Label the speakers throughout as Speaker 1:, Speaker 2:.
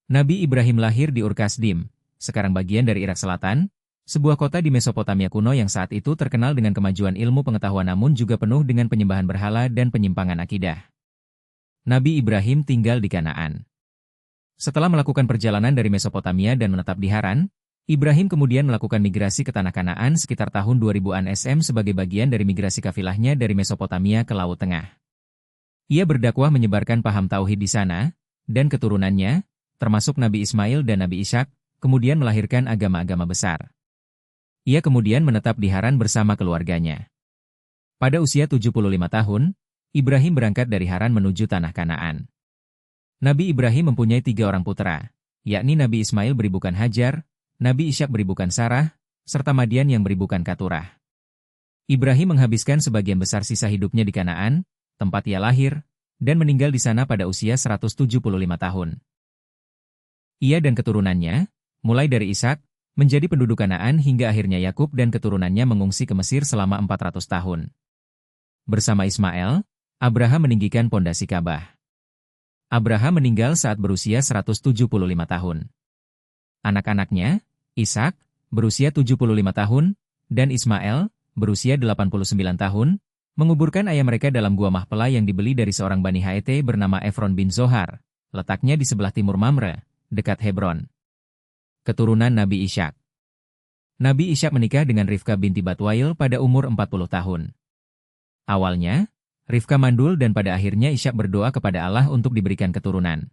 Speaker 1: Nabi Ibrahim lahir di Ur-Kasdim, sekarang bagian dari Irak Selatan, sebuah kota di Mesopotamia kuno yang saat itu terkenal dengan kemajuan ilmu pengetahuan namun juga penuh dengan penyembahan berhala dan penyimpangan akidah. Nabi Ibrahim tinggal di Kanaan. Setelah melakukan perjalanan dari Mesopotamia dan menetap di Haran, Ibrahim kemudian melakukan migrasi ke tanah Kanaan sekitar tahun 2000-an SM sebagai bagian dari migrasi kafilahnya dari Mesopotamia ke Laut Tengah. Ia berdakwah menyebarkan paham tauhid di sana, dan keturunannya, termasuk Nabi Ismail dan Nabi Ishak, kemudian melahirkan agama-agama besar. Ia kemudian menetap di Haran bersama keluarganya. Pada usia 75 tahun, Ibrahim berangkat dari Haran menuju tanah Kanaan. Nabi Ibrahim mempunyai 3 orang putra, yakni Nabi Ismail beribukan Hajar, Nabi Ishak beribukan Sarah, serta Madian yang beribukan Katurah. Ibrahim menghabiskan sebagian besar sisa hidupnya di Kanaan, tempat ia lahir, dan meninggal di sana pada usia 175 tahun. Ia dan keturunannya, mulai dari Ishak, menjadi penduduk Kanaan hingga akhirnya Yakub dan keturunannya mengungsi ke Mesir selama 400 tahun. Bersama Ismail, Abraham meninggikan pondasi Ka'bah. Abraham meninggal saat berusia 175 tahun. Anak-anaknya, Ishak, berusia 75 tahun, dan Ismail, berusia 89 tahun, menguburkan ayah mereka dalam gua Mahpelah yang dibeli dari seorang Bani Haete bernama Efron bin Zohar, letaknya di sebelah timur Mamre, dekat Hebron. Keturunan Nabi Ishak. Nabi Ishak menikah dengan Rifka binti Batwail pada umur 40 tahun. Awalnya, Rifka mandul dan pada akhirnya Ishak berdoa kepada Allah untuk diberikan keturunan.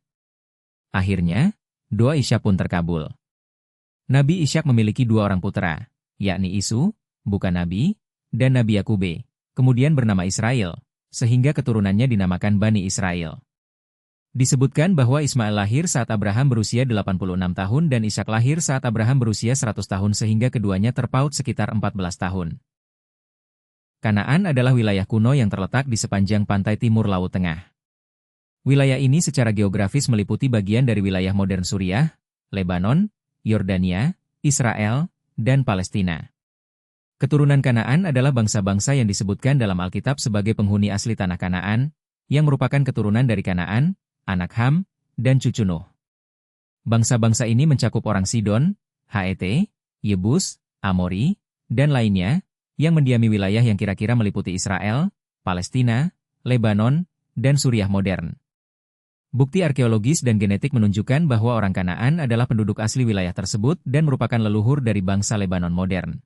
Speaker 1: Akhirnya, doa Ishak pun terkabul. Nabi Ishak memiliki 2 orang putra, yakni Isu, bukan Nabi, dan Nabi Yakube, kemudian bernama Israel, sehingga keturunannya dinamakan Bani Israel. Disebutkan bahwa Ismail lahir saat Abraham berusia 86 tahun dan Ishak lahir saat Abraham berusia 100 tahun sehingga keduanya terpaut sekitar 14 tahun. Kanaan adalah wilayah kuno yang terletak di sepanjang pantai timur Laut Tengah. Wilayah ini secara geografis meliputi bagian dari wilayah modern Suriah, Lebanon, Yordania, Israel, dan Palestina. Keturunan Kanaan adalah bangsa-bangsa yang disebutkan dalam Alkitab sebagai penghuni asli tanah Kanaan, yang merupakan keturunan dari Kanaan, anak Ham, dan cucu Nuh. Bangsa-bangsa ini mencakup orang Sidon, Het, Yebus, Amori, dan lainnya, yang mendiami wilayah yang kira-kira meliputi Israel, Palestina, Lebanon, dan Suriah modern. Bukti arkeologis dan genetik menunjukkan bahwa orang Kanaan adalah penduduk asli wilayah tersebut dan merupakan leluhur dari bangsa Lebanon modern.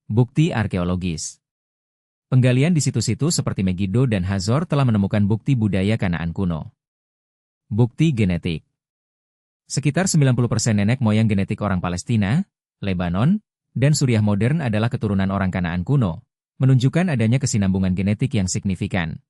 Speaker 1: Bukti arkeologis. Penggalian di situs-situs seperti Megiddo dan Hazor telah menemukan bukti budaya Kanaan kuno. Bukti genetik. Sekitar 90% nenek moyang genetik orang Palestina, Lebanon, dan Suriah modern adalah keturunan orang Kanaan kuno, menunjukkan adanya kesinambungan genetik yang signifikan.